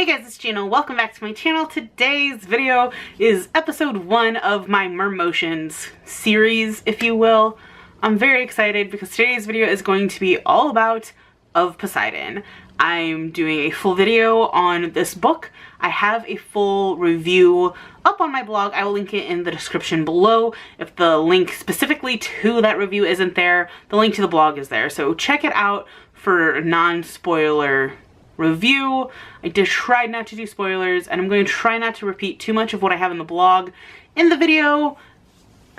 Hey guys, it's Gina. Welcome back to my channel. Today's video is episode 1 of my Mermotions series, if you will. I'm very excited because today's video is going to be all about Of Poseidon. I'm doing a full video on this book. I have a full review up on my blog. I will link it in the description below. If the link specifically to that review isn't there, the link to the blog is there. So check it out for non-spoiler review. I did try not to do spoilers, and I'm going to try not to repeat too much of what I have in the blog in the video.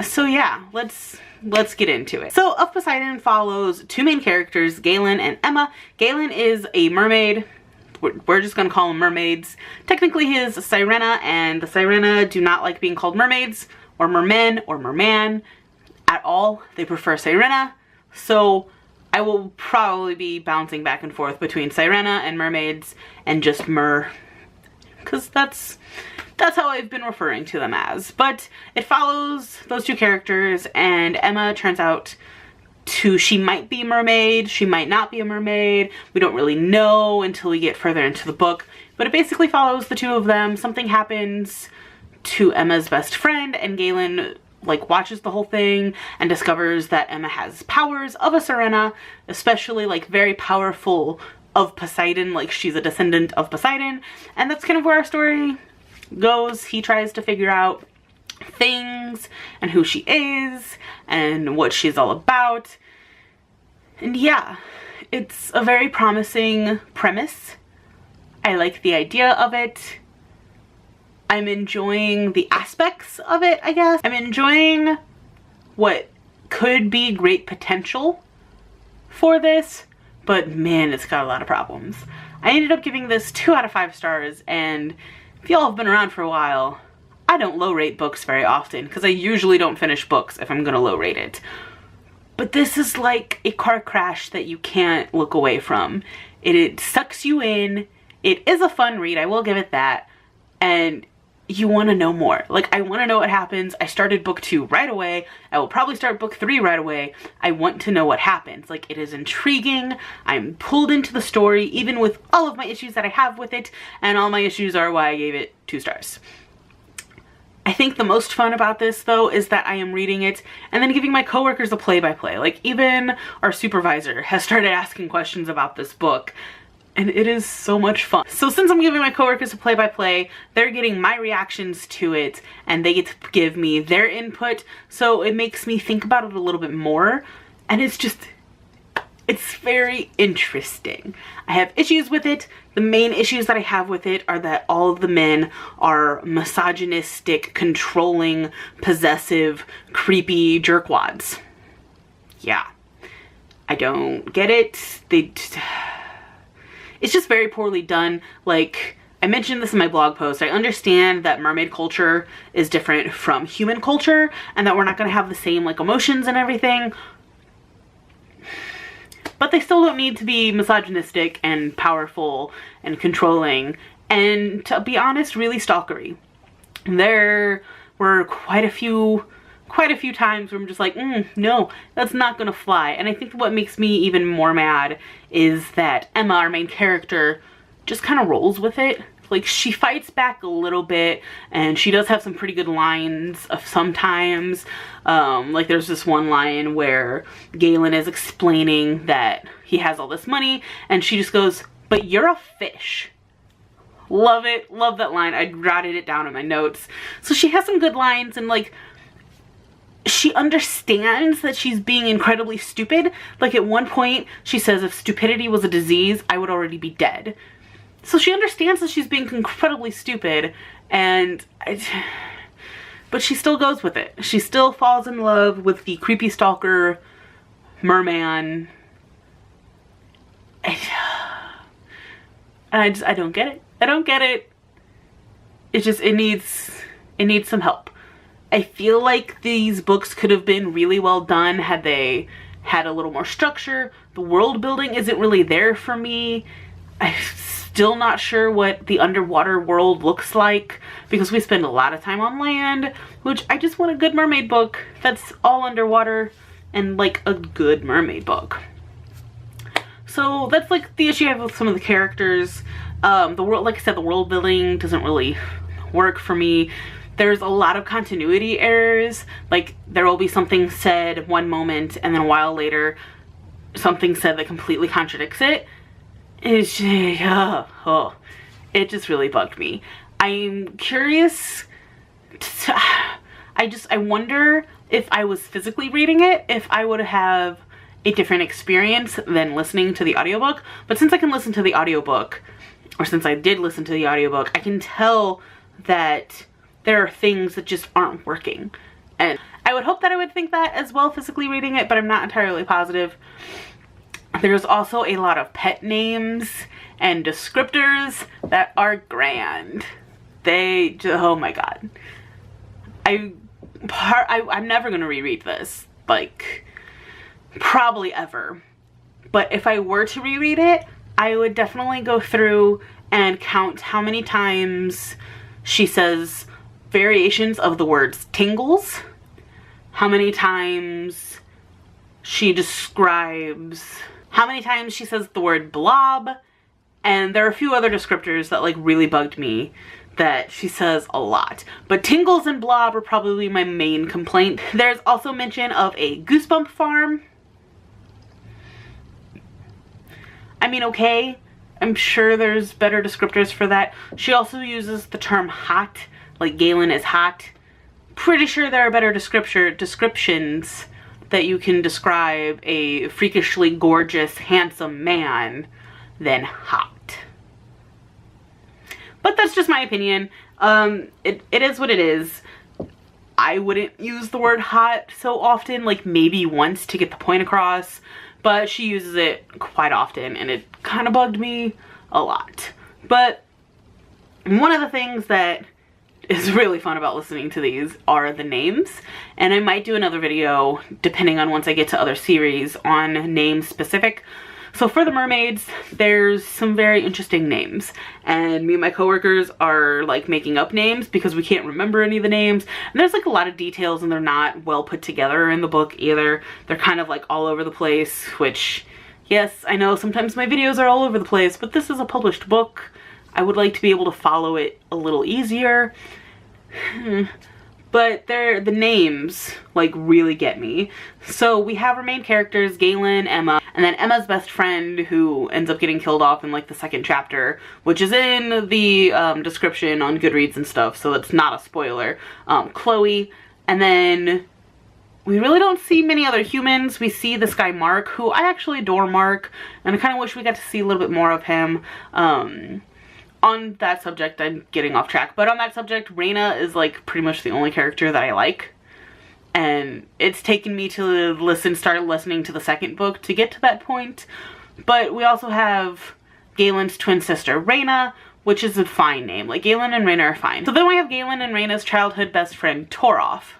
So yeah, let's get into it. So Of Poseidon follows two main characters, Galen and Emma. Galen is a mermaid. We're just gonna call them mermaids. Technically he is a sirena, and the sirena do not like being called mermaids or mermen or merman at all. They prefer sirena. So I will probably be bouncing back and forth between sirena and mermaids and just because that's how I've been referring to them as. But it follows those two characters, and Emma turns out she might be a mermaid, she might not be a mermaid. We don't really know until we get further into the book, but it basically follows the two of them. Something happens to Emma's best friend, and Galen watches the whole thing and discovers that Emma has powers of a sirena, especially very powerful of Poseidon, she's a descendant of Poseidon. And that's kind of where our story goes. He tries to figure out things and who she is and what she's all about. And yeah, it's a very promising premise. I like the idea of it. I'm enjoying the aspects of it, I guess. I'm enjoying what could be great potential for this, but man, it's got a lot of problems. I ended up giving this 2 out of 5 stars, and if y'all have been around for a while, I don't low rate books very often because I usually don't finish books if I'm gonna low rate it. But this is like a car crash that you can't look away from. It sucks you in. It is a fun read, I will give it that, and you want to know more. I want to know what happens. I started book 2 right away. I will probably start book 3 right away. I want to know what happens. It is intriguing. I'm pulled into the story, even with all of my issues that I have with it, and all my issues are why I gave it 2 stars. I think the most fun about this, though, is that I am reading it and then giving my coworkers a play-by-play. Even our supervisor has started asking questions about this book, and it is so much fun. So since I'm giving my coworkers a play-by-play, they're getting my reactions to it, and they get to give me their input, so it makes me think about it a little bit more, and it's very interesting. I have issues with it. The main issues that I have with it are that all of the men are misogynistic, controlling, possessive, creepy jerkwads. Yeah. I don't get it. It's just very poorly done. I mentioned this in my blog post. I understand that mermaid culture is different from human culture and that we're not going to have the same emotions and everything. But they still don't need to be misogynistic and powerful and controlling and, to be honest, really stalkery. There were quite a few times where I'm just no, that's not gonna fly. And I think what makes me even more mad is that Emma, our main character, just kind of rolls with it. She fights back a little bit, and she does have some pretty good lines of sometimes. There's this one line where Galen is explaining that he has all this money, and she just goes, "But you're a fish." Love it. Love that line. I jotted it down in my notes. So she has some good lines, and she understands that she's being incredibly stupid. At one point, she says, if stupidity was a disease, I would already be dead. So she understands that she's being incredibly stupid, but she still goes with it. She still falls in love with the creepy stalker merman. And I don't get it. I don't get it. It needs some help. I feel like these books could have been really well done had they had a little more structure. The world building isn't really there for me. I'm still not sure what the underwater world looks like because we spend a lot of time on land, which I just want a good mermaid book that's all underwater and a good mermaid book. So that's the issue I have with some of the characters. The world, like I said, the world building doesn't really work for me. There's a lot of continuity errors. Like, there will be something said one moment and then a while later something said that completely contradicts it. It's just, it just really bugged me. I'm curious to, I wonder if I was physically reading it, if I would have a different experience than listening to the audiobook. But since I can listen to the audiobook, or since I did listen to the audiobook, I can tell that there are things that just aren't working. And I would hope that I would think that as well physically reading it, but I'm not entirely positive. There's also a lot of pet names and descriptors that are grand. Oh my god. I'm never gonna reread this, like, probably ever. But if I were to reread it, I would definitely go through and count how many times she says variations of the words tingles, how many times she describes, how many times she says the word blob, and there are a few other descriptors that like really bugged me that she says a lot. But tingles and blob are probably my main complaint. There's also mention of a goosebump farm. I mean, okay, I'm sure there's better descriptors for that. She also uses the term hot, like Galen is hot. Pretty sure there are better descriptions that you can describe a freakishly gorgeous, handsome man than hot. But that's just my opinion. It is what it is. I wouldn't use the word hot so often, like maybe once to get the point across, but she uses it quite often and it kind of bugged me a lot. But one of the things that is really fun about listening to these are the names, and I might do another video, depending on once I get to other series, on names specific. So for the mermaids, there's some very interesting names, and me and my coworkers are like making up names because we can't remember any of the names, and there's like a lot of details and they're not well put together in the book either. They're kind of like all over the place, which, yes, I know sometimes my videos are all over the place, but this is a published book. I would like to be able to follow it a little easier. But the names like really get me. So we have our main characters, Galen, Emma, and then Emma's best friend who ends up getting killed off in like the second chapter, which is in the description on Goodreads and stuff, so it's not a spoiler. Chloe, and then we really don't see many other humans. We see this guy Mark, who I actually adore Mark, and I kind of wish we got to see a little bit more of him. On that subject, I'm getting off track, but on that subject, Raina is like pretty much the only character that I like. And it's taken me to start listening to the second book to get to that point. But we also have Galen's twin sister, Raina, which is a fine name. Like, Galen and Raina are fine. So then we have Galen and Raina's childhood best friend, Toroff.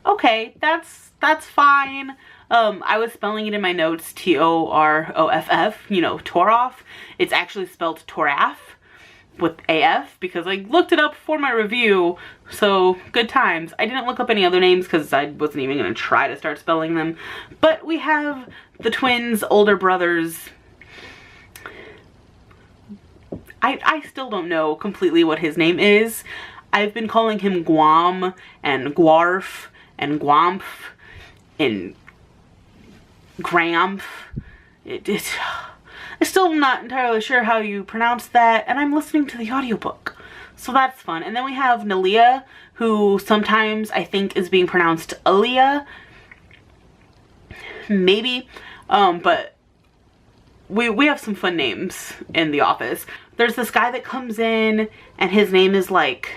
Okay, that's fine. I was spelling it in my notes, T-O-R-O-F-F, you know, Toroff. It's actually spelled Toraff with A-F because I looked it up for my review, so good times. I didn't look up any other names because I wasn't even going to try to start spelling them. But we have the twins' older brothers. I still don't know completely what his name is. I've been calling him Guam and Gwarf and Gwamp and Gramp. I'm still not entirely sure how you pronounce that, and I'm listening to the audiobook, so that's fun. And then we have Nalia, who sometimes I think is being pronounced Aaliyah, maybe, but we have some fun names in the office. There's this guy that comes in, and his name is like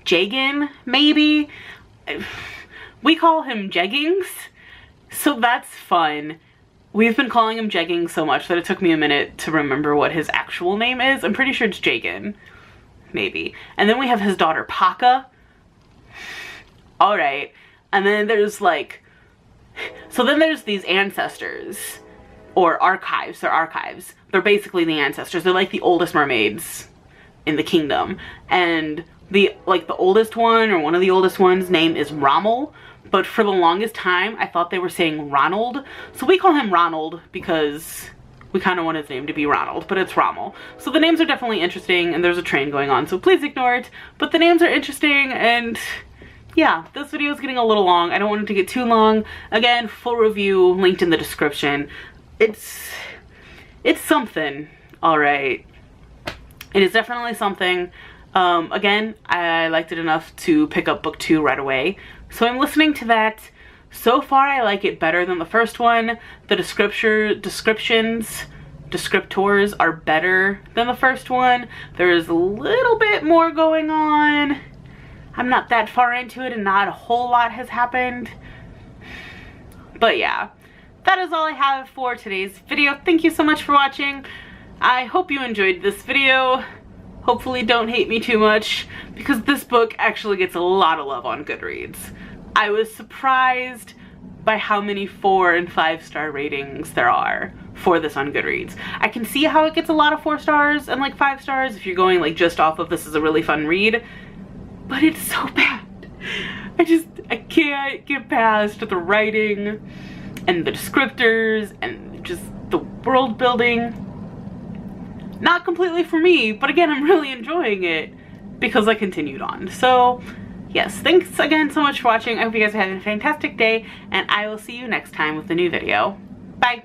Jagan, maybe. We call him Jeggings, so that's fun. We've been calling him Jeggings so much that it took me a minute to remember what his actual name is. I'm pretty sure it's Jagan, maybe. And then we have his daughter, Paka. Alright. And then there's like, so then there's these ancestors, or archives. They're archives. They're basically the ancestors. They're like the oldest mermaids in the kingdom. And the oldest one, or one of the oldest ones, name is Rommel, but for the longest time I thought they were saying Ronald, so we call him Ronald because we kind of want his name to be Ronald, but it's Rommel. So the names are definitely interesting, and there's a train going on, so please ignore it, but the names are interesting. And yeah, this video is getting a little long. I don't want it to get too long. Again, full review linked in the description. It's something, all right. It is definitely something. Again, I liked it enough to pick up book 2 right away, so I'm listening to that. So far, I like it better than the first one. The descriptors are better than the first one. There's a little bit more going on. I'm not that far into it, and not a whole lot has happened. But yeah, that is all I have for today's video. Thank you so much for watching. I hope you enjoyed this video. Hopefully don't hate me too much, because this book actually gets a lot of love on Goodreads. I was surprised by how many 4- and 5-star ratings there are for this on Goodreads. I can see how it gets a lot of 4 stars and like 5 stars if you're going like just off of this is a really fun read, but it's so bad. I can't get past the writing and the descriptors and just the world building. Not completely for me, but again, I'm really enjoying it because I continued on. So yes, thanks again so much for watching. I hope you guys are having a fantastic day, and I will see you next time with a new video. Bye.